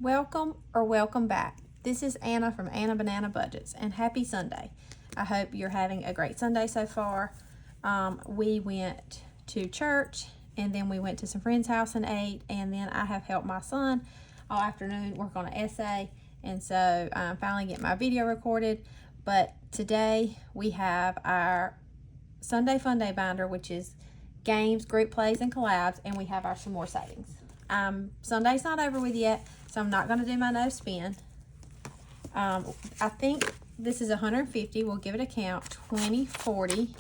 Welcome or welcome back. This is Anna from Anna Banana Budgets, and happy Sunday. I hope you're having a great Sunday so far. We went to church, and then we went to some friend's house and ate, and then I have helped my son all afternoon work on an essay, and so I'm finally getting my video recorded. But today we have our Sunday Funday binder, which is games, group plays, and collabs, and we have our some more savings. Sunday's not over with yet, so I'm not going to do my no spin. I think this is 150. We'll give it a count. 20, 40,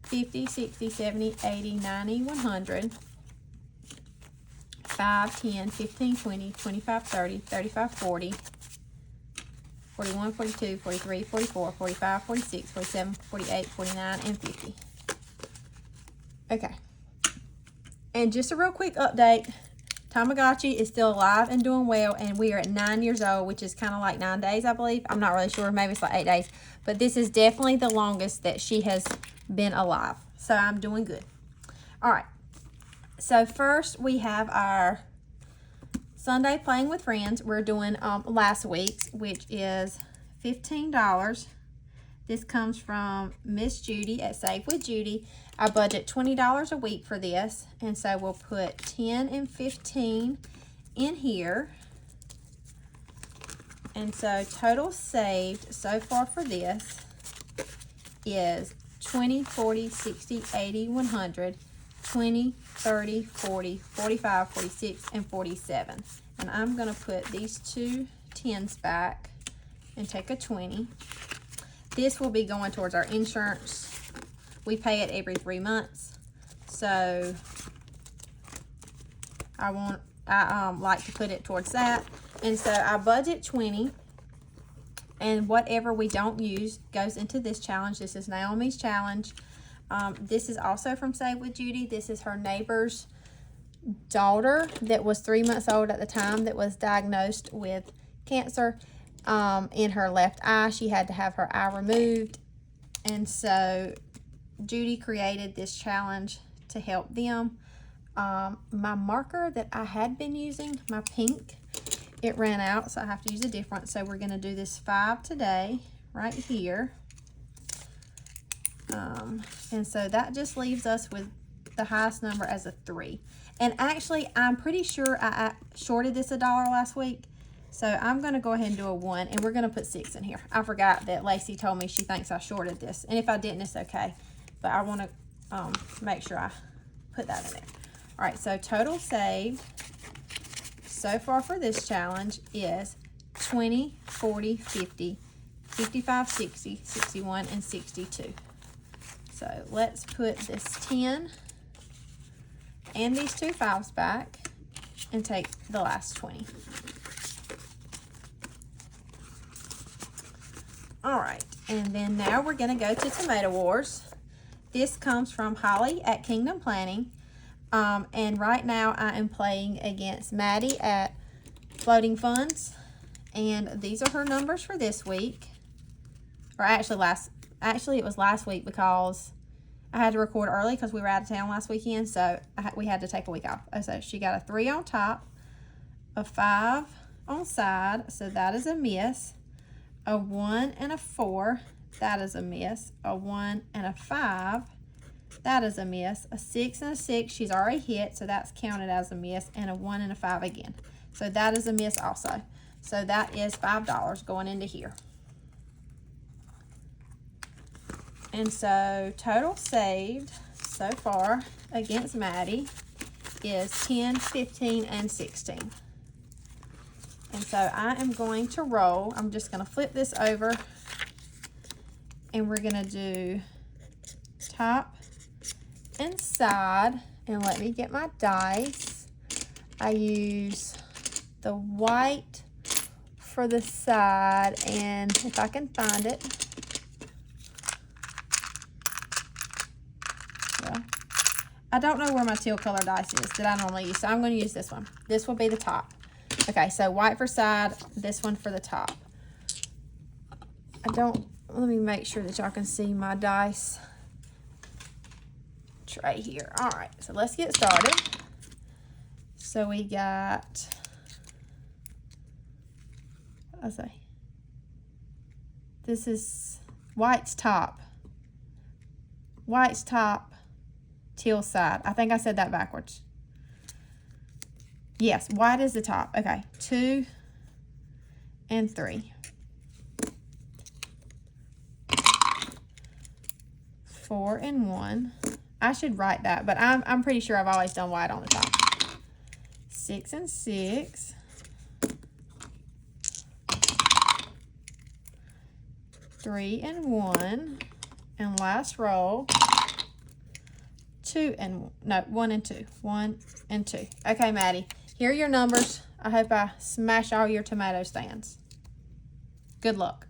50, 60, 70, 80, 90, 100, 5, 10, 15, 20, 25, 30, 35, 40, 41, 42, 43, 44, 45, 46, 47, 48, 49, and 50. Okay. And just a real quick update. Tamagotchi is still alive and doing well, and we are at 9 years old, which is kind of like 9 days, I believe. I'm not really sure. Maybe it's like 8 days. But this is definitely the longest that she has been alive. So I'm doing good. All right. So first we have our Sunday Playing with Friends. We're doing last week's, which is $15. This comes from Miss Judy at Save with Judy. I budget $20 a week for this, and so we'll put 10 and 15 in here. And so total saved so far for this is 20, 40, 60, 80, 100, 20, 30, 40, 45, 46, and 47. And I'm going to put these two 10s back and take a 20. This will be going towards our insurance. We pay it every 3 months. So I like to put it towards that. And so I budget 20. And whatever we don't use goes into this challenge. This is Naomi's challenge. This is also from Save with Judy. This is her neighbor's daughter that was 3 months old at the time that was diagnosed with cancer in her left eye. She had to have her eye removed. And so Judy created this challenge to help them. My marker that I had been using, my pink, it ran out, so I have to use a different. So we're going to do this 5 today, right here. And so that just leaves us with the highest number as a 3. And actually, I'm pretty sure I shorted this $1 last week. So I'm going to go ahead and do a 1, and we're going to put 6 in here. I forgot that Lacey told me she thinks I shorted this. And if I didn't, it's okay. But I want to make sure I put that in there. All right, so total saved so far for this challenge is 20, 40, 50, 55, 60, 61, and 62. So let's put this 10 and these two 5s back and take the last 20. All right, and then now we're going to go to Tomato Wars. This comes from Holly at Kingdom Planning. And right now I am playing against Maddie at Floating Funds. And these are her numbers for this week. Or actually it was last week because I had to record early because we were out of town last weekend. So we had to take a week off. So she got a 3 on top, a 5 on side. So that is a miss. A 1 and a 4, that is a miss. A 1 and a 5, that is a miss. A 6 and a 6, she's already hit, so that's counted as a miss. And a 1 and a 5 again. So that is a miss also. So that is $5 going into here. And so total saved so far against Maddie is 10, 15, and 16. And so I am going to roll. I'm just going to flip this over. And we're going to do top and side. And let me get my dice. I use the white for the side. And if I can find it. Well, I don't know where my teal color dice is that I normally use. So I'm going to use this one. This will be the top. Okay, so white for side, this one for the top. Let me make sure that y'all can see my dice right here. All right, so let's get started. So we got, what did I say? This is white's top. White's top, teal side. I think I said that backwards. Yes, white is the top. Okay, 2 and 3. 4 and 1. I should write that, but I'm pretty sure I've always done white on the top. 6 and 6. 3 and 1. And last row, 2 and, no, 1 and 2. 1 and 2. Okay, Maddie, here are your numbers. I hope I smash all your tomato stands. Good luck.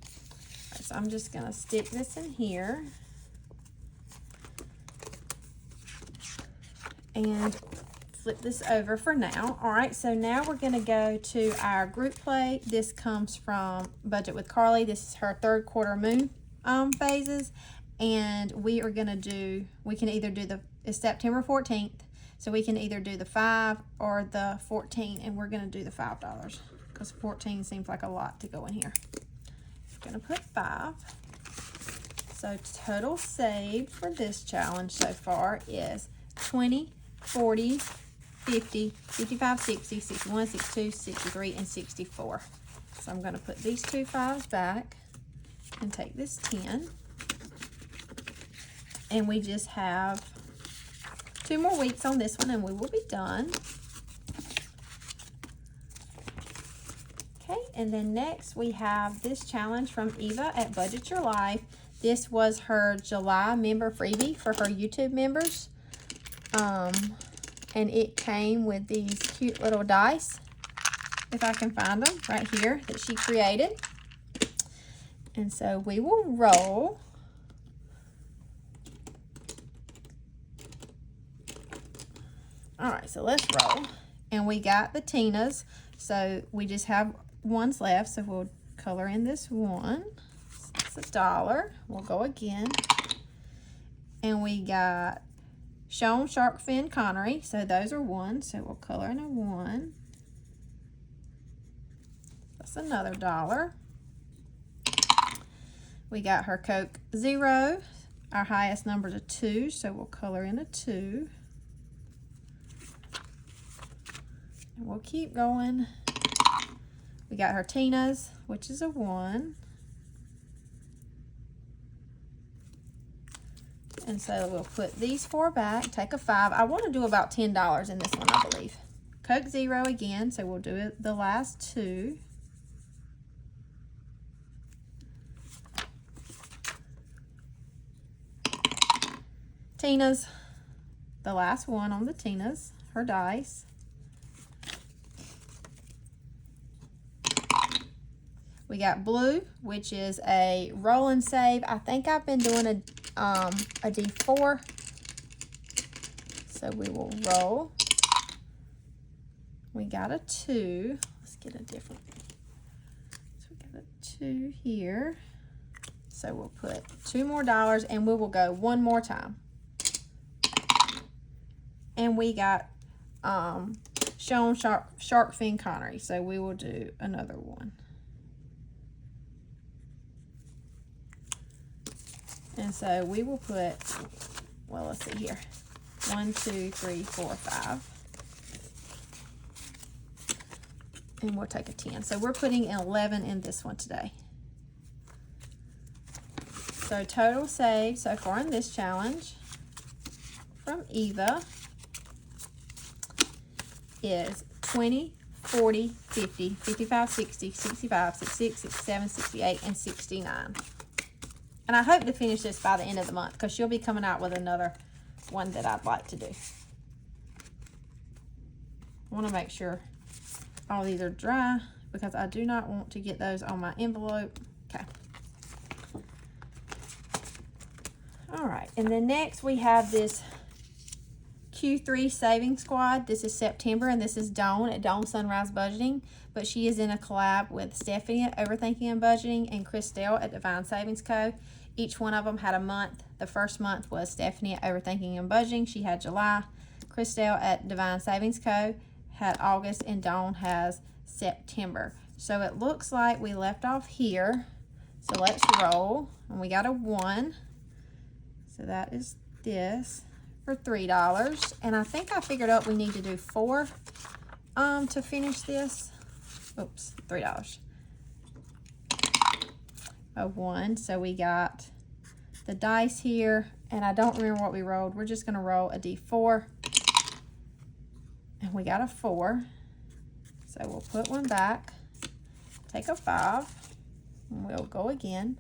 All right, so I'm just going to stick this in here. And flip this over for now. All right, so now we're going to go to our group play. This comes from Budget with Carly. This is her 3rd quarter moon phases, and we are going to do, we can either do it's September 14th, so we can either do the 5 or the 14, and we're going to do the $5 because 14 seems like a lot to go in here. We're going to put 5. So total saved for this challenge so far is 20, 40, 50, 55, 60, 61, 62, 63, and 64. So I'm going to put these 2 5s back and take this 10. And we just have 2 more weeks on this one and we will be done. Okay, and then next we have this challenge from Eva at Budget Your Life. This was her July member freebie for her YouTube members. And it came with these cute little dice, if I can find them, right here, that she created. And so we will roll. All right, so let's roll. And we got the Tinas, so we just have ones left, so we'll color in this one. It's $1. We'll go again. And we got Shown Shark Fin Connery, so those are 1, so we'll color in a 1. That's another $1. We got her Coke Zero. Our highest number is a 2, so we'll color in a 2. And we'll keep going. We got her Tina's, which is a 1. And so we'll put these 4 back, take a 5. I want to do about $10 in this one, I believe. Coke Zero again, so we'll do it the last 2. Tina's, the last one on the Tina's, her dice. We got blue, which is a roll and save. I think I've been doing a D4. So we will roll. We got a 2. Let's get a different. So we got a 2 here. So we'll put 2 more dollars and we will go one more time. And we got Shown Shark Fin Connery. So we will do another one. And so we will put, well, let's see here. 1, 2, 3, 4, 5. And we'll take a 10. So we're putting 11 in this one today. So total save so far in this challenge from Eva is 20, 40, 50, 55, 60, 65, 66, 67, 68, and 69. And I hope to finish this by the end of the month because she'll be coming out with another one that I'd like to do. I want to make sure all these are dry because I do not want to get those on my envelope. Okay. All right. And then next we have this Q3 Saving Squad. This is September and this is Dawn at Dawn Sunrise Budgeting. But she is in a collab with Stephanie at Overthinking and Budgeting and Christelle at Divine Savings Co. Each one of them had a month. The first month was Stephanie at Overthinking and Budgeting. She had July. Christelle at Divine Savings Co. had August, and Dawn has September. So it looks like we left off here. So let's roll. And we got a 1. So that is this for $3. And I think I figured out we need to do 4 to finish this. Oops, $3. A 1. So we got the dice here, and I don't remember what we rolled. We're just going to roll a D4. And we got a 4. So we'll put one back, take a 5, and we'll go again.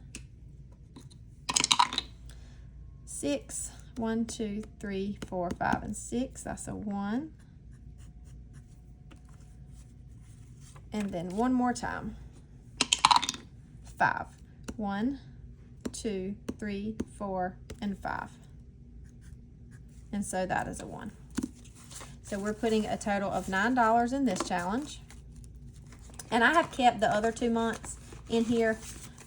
6, 1, 2, 3, 4, 5, and 6. That's a 1. And then one more time. 5. 1, 2, 3, 4, and 5. And so that is a 1. So we're putting a total of $9 in this challenge. And I have kept the other 2 months in here.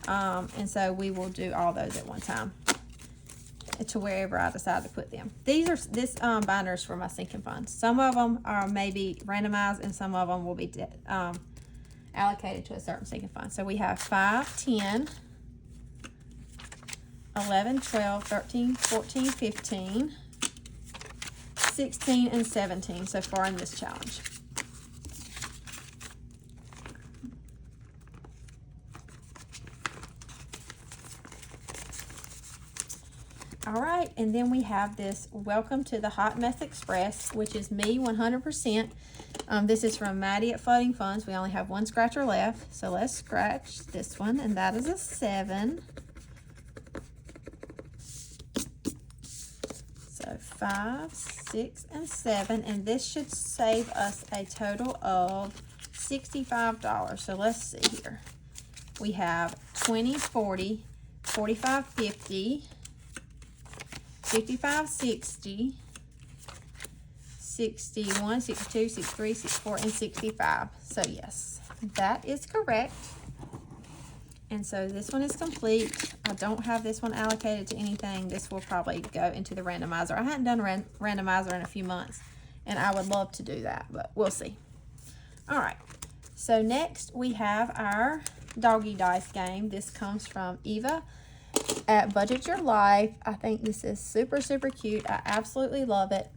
And so we will do all those at one time to wherever I decide to put them. This binder is for my sinking funds. Some of them are maybe randomized, and some of them will be allocated to a certain sinking fund. So we have 5, 10, 11, 12, 13, 14, 15, 16, and 17 so far in this challenge. All right, and then we have this Welcome to the Hot Mess Express, which is me 100%. This is from Maddie at Floating Funds. We only have one scratcher left, so let's scratch this one, and that is a 7. So 5, 6, and 7, and this should save us a total of $65. So let's see here. We have 20, 40, 45, 50, 55, 60, 61, 62, 63, 64, and 65. So yes, that is correct. And so this one is complete. I don't have this one allocated to anything. This will probably go into the randomizer. I hadn't done a randomizer in a few months, and I would love to do that, but we'll see. All right, so next we have our doggy dice game. This comes from Eva at Budget Your Life. I think this is super, super cute. I absolutely love it.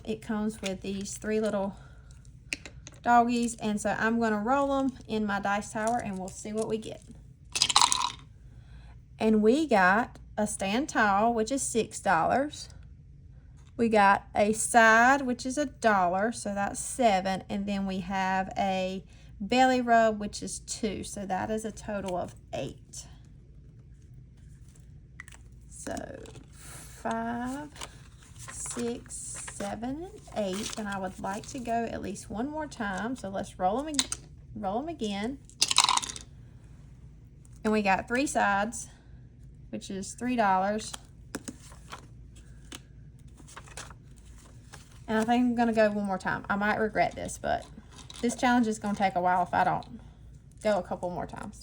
It comes with these 3 little doggies, and so I'm going to roll them in my dice tower, and we'll see what we get. And we got a stand tall, which is $6. We got a side, which is $1, so that's 7. And then we have a belly rub, which is 2, so that is a total of 8. So 5, 6, 7, and 8, and I would like to go at least one more time. So let's roll them again. And we got 3 sides, which is $3. And I think I'm gonna go one more time. I might regret this, but this challenge is gonna take a while if I don't go a couple more times.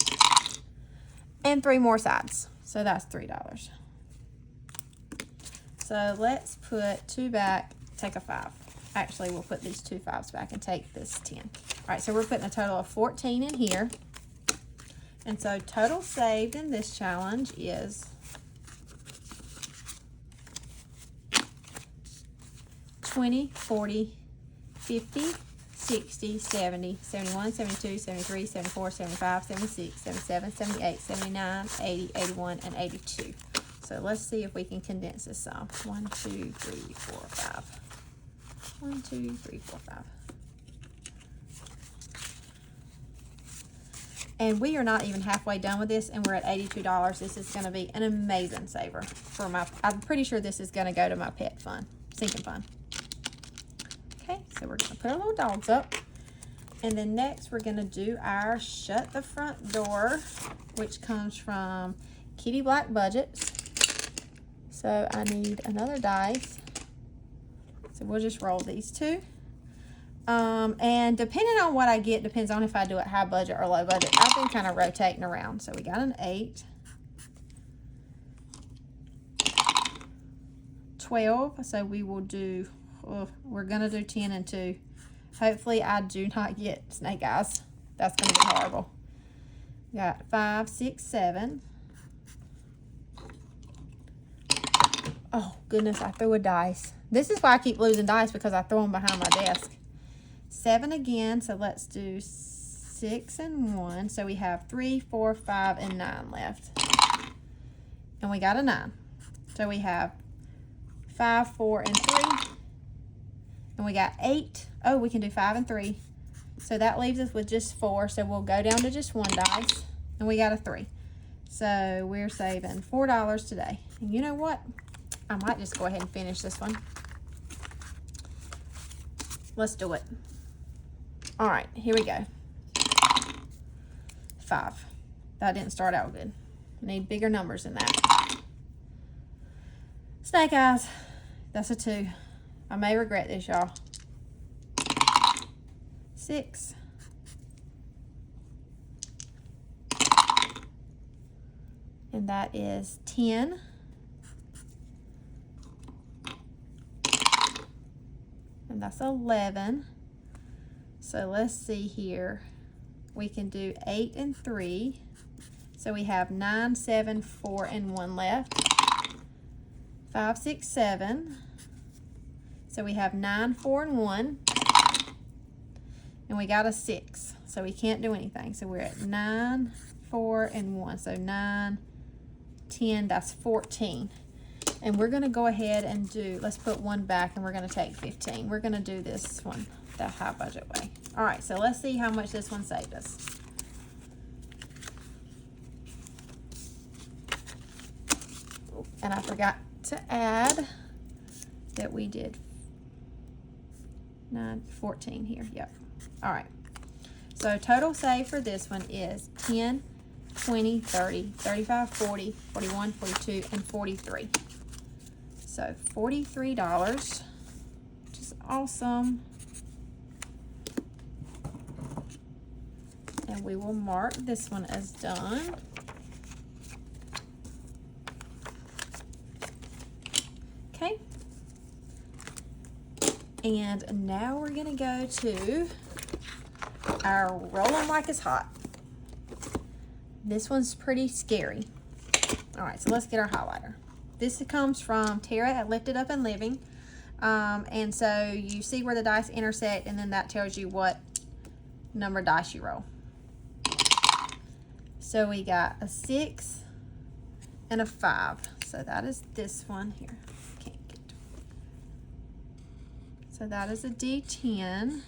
And 3 more sides, so that's $3. So let's put 2 back, take a 5. Actually, we'll put these 2 5s back and take this 10. All right, so we're putting a total of 14 in here. And so total saved in this challenge is $20, $40, $50, $60, $70, $71, $72, $73, $74, $75, $76, $77, $78, $79, $80, $81, and $82. So let's see if we can condense this some. 1, 2, 3, 4, 5. 1, 2, 3, 4, 5. And we are not even halfway done with this, and we're at $82. This is going to be an amazing saver for my, I'm pretty sure this is going to go to my pet fund, sinking fund. Okay, so we're going to put our little dogs up. And then next we're going to do our Shut the Front Door, which comes from Kitty Black Budgets. So I need another dice. So we'll just roll these 2. And depending on what I get, depends on if I do it high budget or low budget. I've been kind of rotating around. So we got an 8. 12. So we will do, we're going to do 10 and 2. Hopefully I do not get snake eyes. That's going to be horrible. Got 5, 6, 7. Oh, goodness, I threw a dice. This is why I keep losing dice, because I throw them behind my desk. 7 again, so let's do 6 and 1. So we have 3, 4, 5, and 9 left. And we got a 9. So we have 5, 4, and 3. And we got 8. Oh, we can do 5 and 3. So that leaves us with just 4. So we'll go down to just 1 dice. And we got a 3. So we're saving $4 today. And you know what? I might just go ahead and finish this one. Let's do it. All right, here we go. 5. That didn't start out good. I need bigger numbers than that. Snake eyes. That's a 2. I may regret this, y'all. 6. And that is 10. And that's 11. So let's see here. We can do 8 and 3. So we have 9, 7, 4, and 1 left. 5, 6, 7. So we have 9, 4, and 1. And we got a 6. So we can't do anything. So we're at 9, 4, and 1. So 9, 10, that's 14. And we're going to go ahead and do, let's put 1 back, and we're going to take 15. We're going to do this one the high budget way. All right, so let's see how much this one saved us. And I forgot to add that we did 14 here. Yep. All right. So total save for this one is 10, 20, 30, 35, 40, 41, 42, and 43. So $43, which is awesome. And we will mark this one as done. Okay. And now we're gonna go to our Roll 'em Like It's Hot. This one's pretty scary. All right, so let's get our highlighter. This comes from Tara at Lift It Up and Living. And so you see where the dice intersect, and then that tells you what number dice you roll. So we got a 6 and a 5. So that is this one here. Can't get. So that is a D10.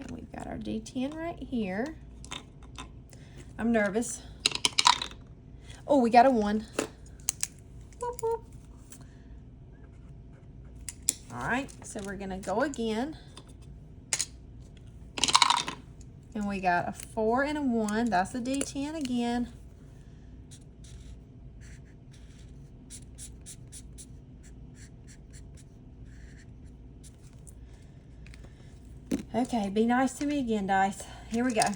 And we've got our D10 right here. I'm nervous. Oh, we got a 1. Whoop, whoop. All right, so we're gonna go again. And we got a 4 and a 1. That's a D10 again. Okay, be nice to me again, dice. Here we go.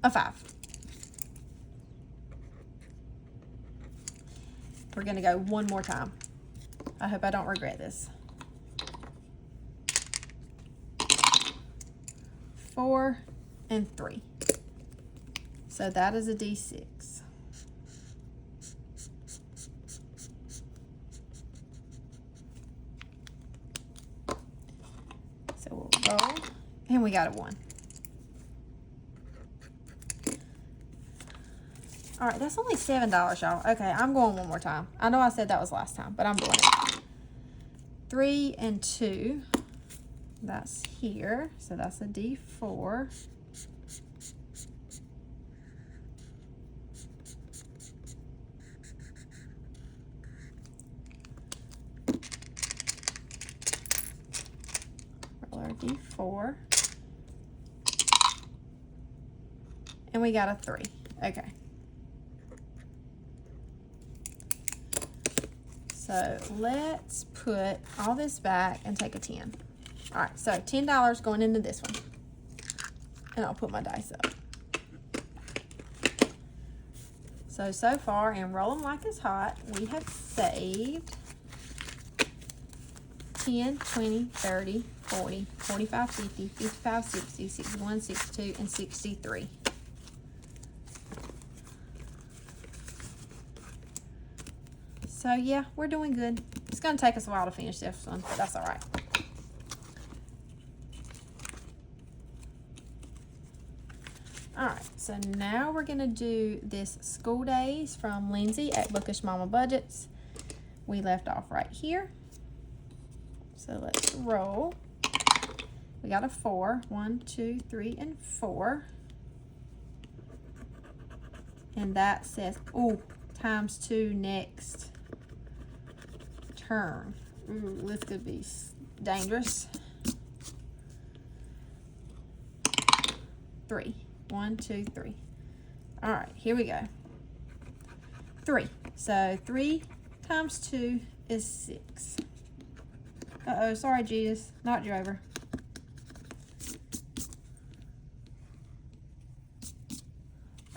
A 5. We're gonna go one more time. I hope I don't regret this. 4 and 3. So that is a D6. So we'll roll, and we got a 1. All right, that's only $7, y'all. Okay, I'm going one more time. I know I said that was last time, but I'm doing it. 3 and 2. That's here. So that's a D4. Roll our D4. And we got a 3. Okay. So let's put all this back and take a 10. All right, so $10 going into this one. And I'll put my dice up. So far, and roll them like it's hot, we have saved 10, 20, 30, 40, 45, 50, 55, 60, 61, 62, and 63. So yeah, we're doing good. It's gonna take us a while to finish this one, but that's all right. All right, so now we're gonna do this School Days from Lindsay at Bookish Mama Budgets. We left off right here. So let's roll. We got a 4. 1, 2, 3, and 4. And that says, ooh, ×2 next turn. Ooh, this could be dangerous. 3. 1, 2, 3. All right, here we go. 3. So 3 times 2 is 6. Uh-oh, sorry, Jesus. Knocked you over.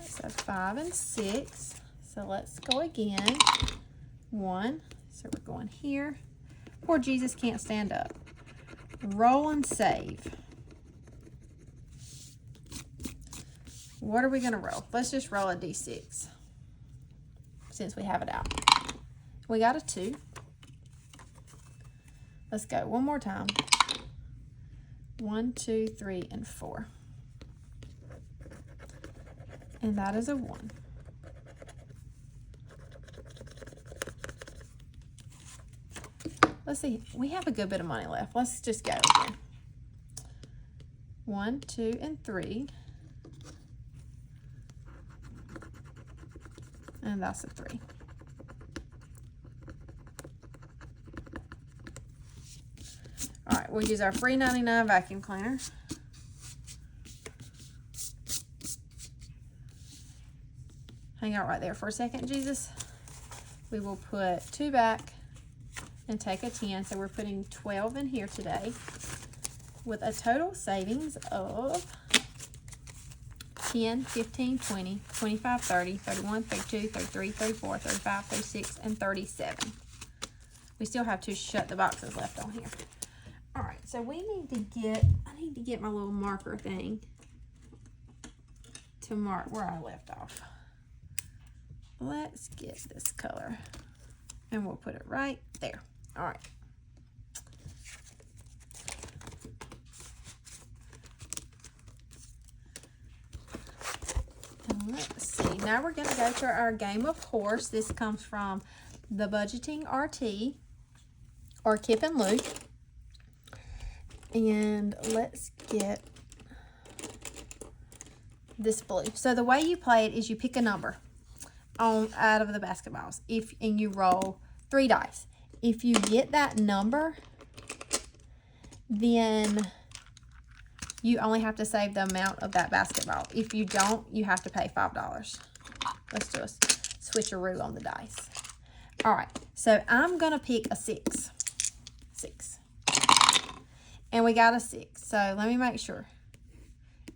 So 5 and 6. So let's go again. 1. So we're going here. Poor Jesus can't stand up. Roll and save. What are we going to roll? Let's just roll a d6 since we have it out. We got a 2. Let's go one more time. 1, 2, 3, and 4. And that is a 1. Let's see. We have a good bit of money left. Let's just go again. 1, 2, and 3. And that's a 3. All right, we'll use our free 99 vacuum cleaner. Hang out right there for a second, Jesus. We will put 2 back and take a 10. So we're putting 12 in here today with a total savings of 10, 15, 20, 25, 30, 31, 32, 33, 34, 35, 36, and 37. We still have to shut the boxes left on here. All right, so we need to get, I need to get my little marker thing to mark where I left off. Let's get this color and we'll put it right there. All right. And let's see, now we're gonna go to our game of horse. This comes from the Budgeting RT or Kip and Luke. And let's get this blue. So the way you play it is you pick a number out of the basketballs. And you roll 3 dice. If you get that number, then you only have to save the amount of that basketball. If you don't, you have to pay $5. Let's do a switcheroo on the dice. All right, so I'm gonna pick a 6. 6. And we got a 6. So let me make sure.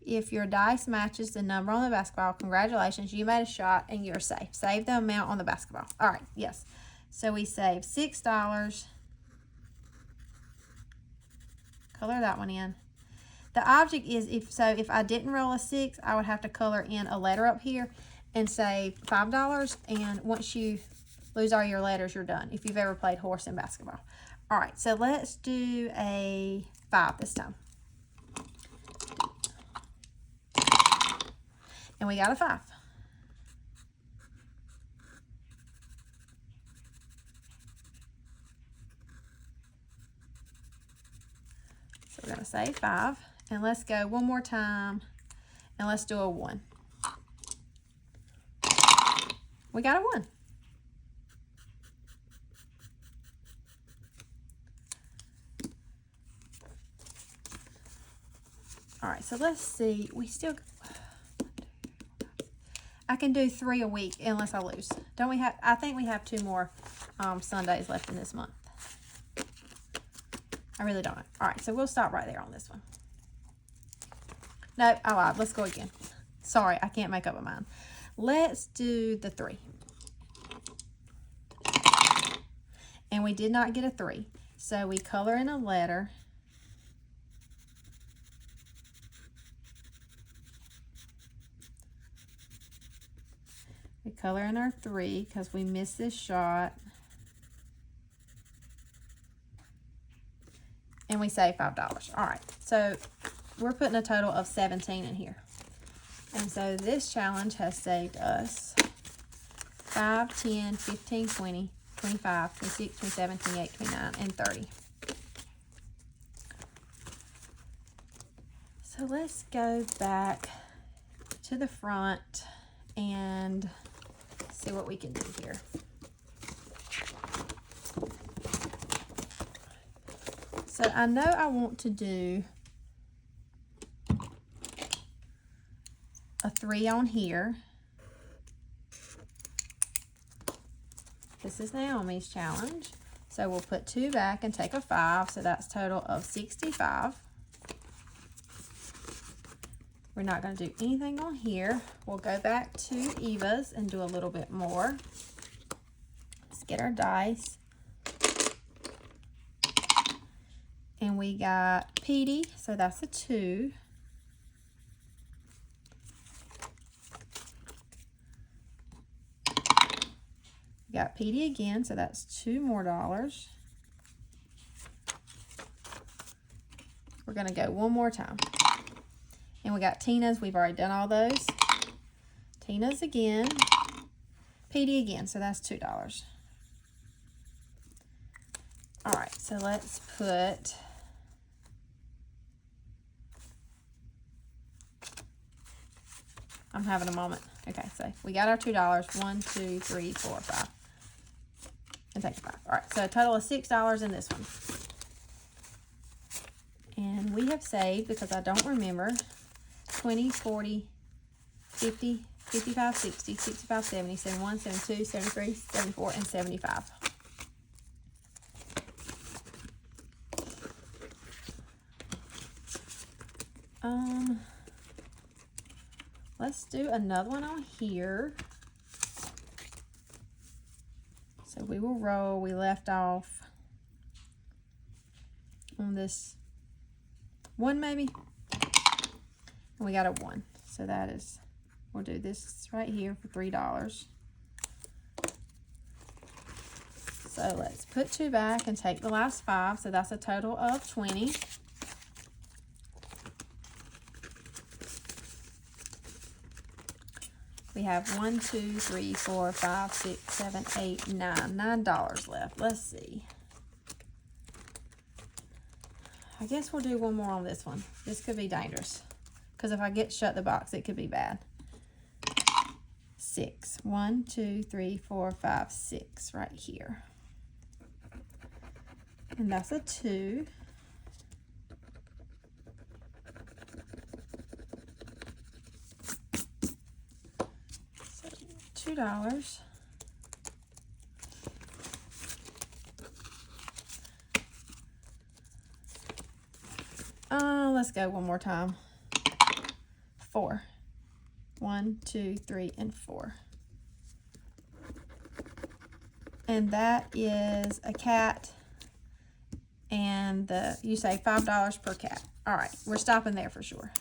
If your dice matches the number on the basketball, congratulations, you made a shot and you're safe. Save the amount on the basketball. All right, yes. So we save $6. Color that one in. The object is, if I didn't roll a 6, I would have to color in a letter up here and save $5. And once you lose all your letters, you're done, if you've ever played horse in basketball. All right, so let's do a 5 this time. And we got a 5. So we're going to say 5. And let's go one more time. And let's do a 1. We got a 1. All right, so let's see. We still... I can do 3 a week unless I lose. Don't we have, I think we have 2 more Sundays left in this month. I really don't know. All right, so we'll stop right there on this one. No, I lied. Let's go again. Sorry, I can't make up my mind. Let's do the 3. And we did not get a 3. So we color in a letter. We color in our 3 because we missed this shot. And we save $5. All right, so we're putting a total of 17 in here. And so this challenge has saved us 5, 10, 15, 20, 25, 26, 27, 28, 29, and 30. So let's go back to the front and see what we can do here. So I know I want to do a 3 on here. This is Naomi's challenge. So we'll put 2 back and take a 5. So that's a total of 65. We're not going to do anything on here. We'll go back to Eva's and do a little bit more. Let's get our dice. And we got Petey, so that's a 2. We got Petey again, so that's $2 more. We're gonna go one more time. And we got Tina's, we've already done all those. Tina's again, Petey again, so that's $2. All right, so let's put I'm having a moment. Okay, so we got our $2. 1, 2, 3, 4, 5. And take a 5. All right, so a total of $6 in this one. And we have saved, because I don't remember, 20, 40, 50, 55, 60, 65, 70, 71, 72, 73, 74, and 75. Let's do another one on here. So we will roll. We left off on this 1 maybe. And we got a 1. So that is, we'll do this right here for $3. So let's put 2 back and take the last 5. So that's a total of 20. We have 1, 2, 3, 4, 5, 6, 7, 8, 9. $9 left. Let's see. I guess we'll do one more on this one. This could be dangerous, because if I get shut the box, it could be bad. 6. 1, 2, 3, 4, 5, 6 right here. And that's a 2. $2. Let's go one more time. 4. 1, 2, 3, and 4. And that is a cat. And you say $5 per cat. All right, we're stopping there for sure.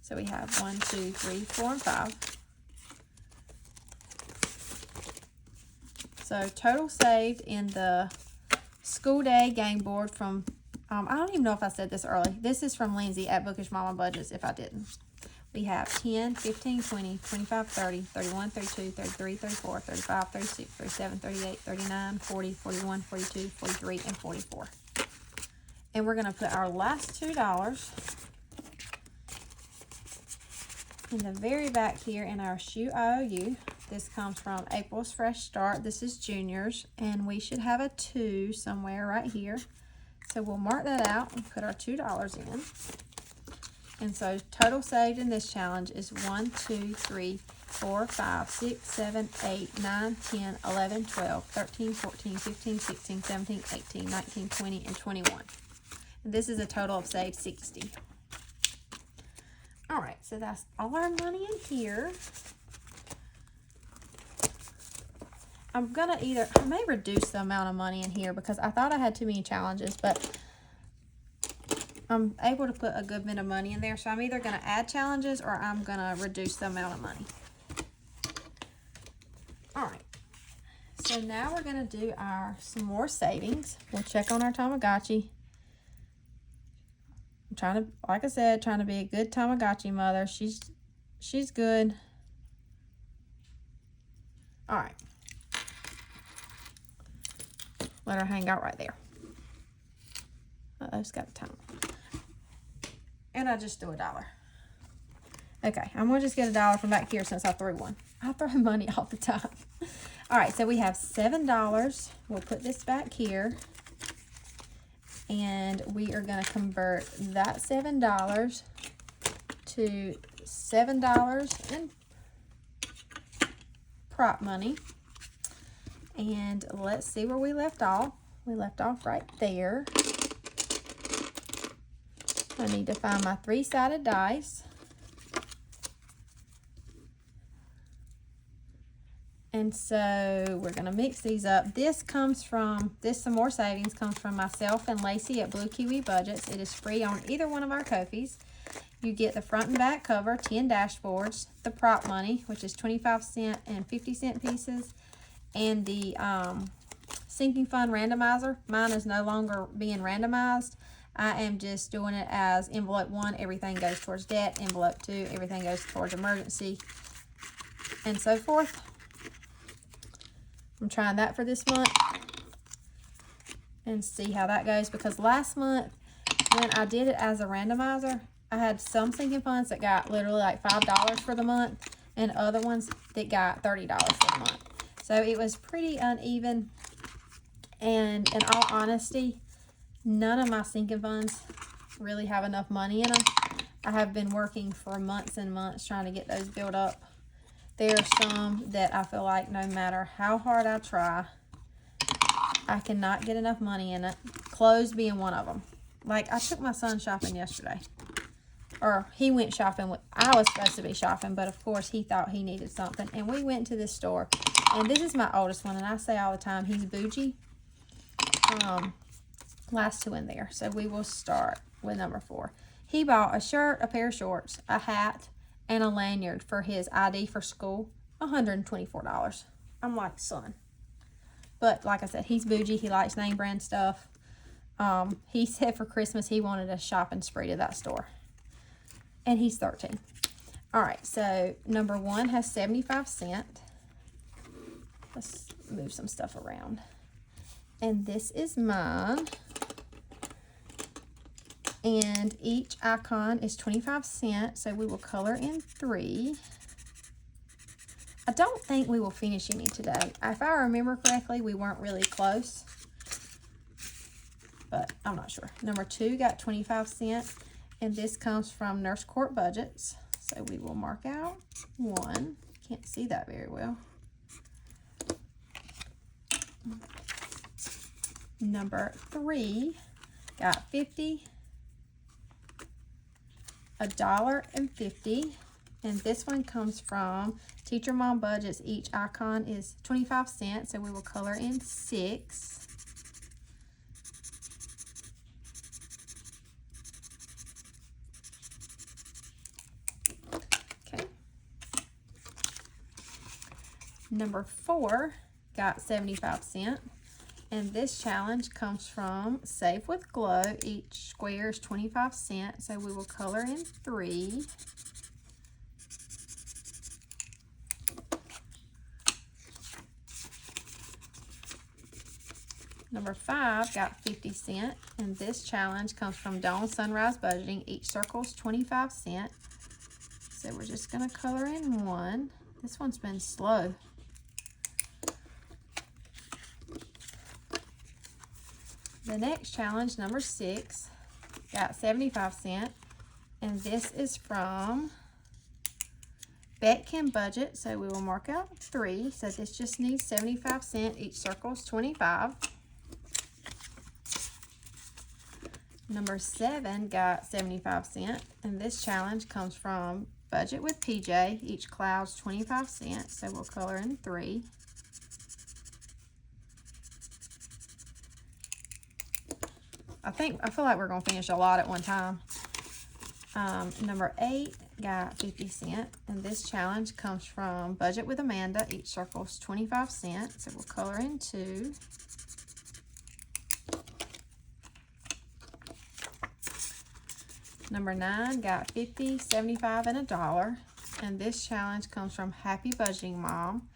So we have 1, 2, 3, 4, and 5. So total saved in the school day game board from, I don't even know if I said this early. This is from Lindsay at Bookish Mama Budgets, if I didn't. We have 10, 15, 20, 25, 30, 31, 32, 33, 34, 35, 36, 37, 38, 39, 40, 41, 42, 43, and 44. And we're going to put our last $2 in the very back here in our Shoo IOU. This comes from April's Fresh Start. This is juniors, and we should have a 2 somewhere right here. So we'll mark that out and put our $2 in. And so total saved in this challenge is 1, 2, 3, 4, 5, 6, 7, 8, 9, 10, 11, 12, 13, 14, 15, 16, 17, 18, 19, 20, and 21. And this is a total of saved 60. All right, so that's all our money in here. I'm gonna I may reduce the amount of money in here because I thought I had too many challenges, but I'm able to put a good bit of money in there. So I'm either gonna add challenges or I'm gonna reduce the amount of money. All right, so now we're gonna do some more savings. We'll check on our Tamagotchi. I'm trying to, like I said, trying to be a good Tamagotchi mother. She's good. All right. Let her hang out right there. Uh-oh, it's got a timer. And I just threw $1. Okay, I'm gonna just get $1 from back here since I threw one. I throw money all the time. All right, so we have $7. We'll put this back here. And we are gonna convert that $7 to $7 in prop money. And let's see where we left off. We left off right there. I need to find my 3-sided dice. And so we're gonna mix these up. Some more savings comes from myself and Lacey at Blue Kiwi Budgets. It is free on either one of our Ko-fis. You get the front and back cover, 10 dashboards, the prop money, which is 25-cent and 50-cent pieces, and the sinking fund randomizer. Mine is no longer being randomized. I am just doing it as envelope 1, everything goes towards debt. Envelope 2, everything goes towards emergency, and so forth. I'm trying that for this month and see how that goes, because last month when I did it as a randomizer, I had some sinking funds that got literally like $5 for the month and other ones that got $30 for the month. So it was pretty uneven, and in all honesty, none of my sinking funds really have enough money in them. I have been working for months and months trying to get those built up. There are some that I feel like no matter how hard I try, I cannot get enough money in it. Clothes being one of them. Like, I took my son shopping yesterday. Or he went shopping. I was supposed to be shopping, but of course he thought he needed something. And we went to this store. And this is my oldest one, and I say all the time, he's bougie. Last two in there. So we will start with number 4. He bought a shirt, a pair of shorts, a hat, and a lanyard for his ID for school, $124. I'm like, son. But like I said, he's bougie. He likes name brand stuff. He said for Christmas he wanted a shopping spree to that store. And he's 13. All right, so number 1 has 75 cents. Let's move some stuff around. And this is mine. And each icon is 25 cents, so we will color in 3. I don't think we will finish any today. If I remember correctly, we weren't really close, but I'm not sure. Number 2 got 25 cents, and this comes from Nurse Court Budgets, so we will mark out 1. Can't see that very well. Number 3 got 50, $1.50, and this one comes from Teacher Mom Budgets. Each icon is 25 cents, so we will color in 6. Okay. Number 4 got 75 cents. And this challenge comes from Save with Glow. Each square is 25 cents, so we will color in 3. Number 5 got 50 cents, and this challenge comes from Dawn Sunrise Budgeting. Each circle is 25 cents, so we're just going to color in 1. This one's been slow. The next challenge, number 6, got 75 cents, and this is from Bet can budget, so we will mark out 3. So this just needs 75 cents. Each circle is 25. Number 7 got 75 cents, and this challenge comes from Budget with PJ. Each cloud's 25 cents, so we'll color in 3. I feel like we're gonna finish a lot at one time. Number 8 got 50 cents, and this challenge comes from Budget with Amanda. Each circle's 25 cents, so we'll color in 2. Number 9 got 50, 75, and $1. And this challenge comes from Happy Budgeting Mom.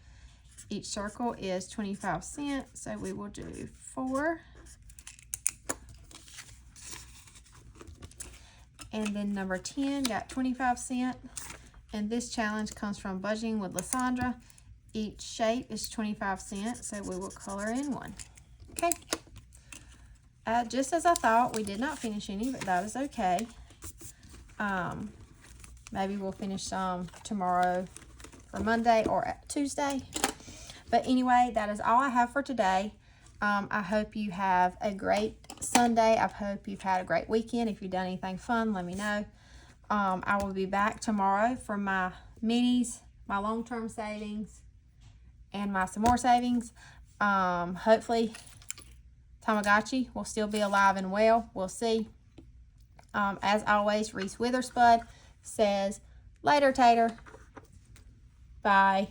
Each circle is 25 cents, so we will do 4. And then number 10 got 25 cents. And this challenge comes from Budgeting with Lysandra. Each shape is 25 cents, so we will color in 1. Okay. Just as I thought, we did not finish any, but that is okay. Maybe we'll finish some tomorrow for Monday or Tuesday. But anyway, that is all I have for today. I hope you have a great Sunday. I hope you've had a great weekend. If you've done anything fun, let me know. I will be back tomorrow for my minis, my long-term savings, and my some more savings. Hopefully, Tamagotchi will still be alive and well. We'll see. As always, Reese Witherspud says, later, Tater. Bye.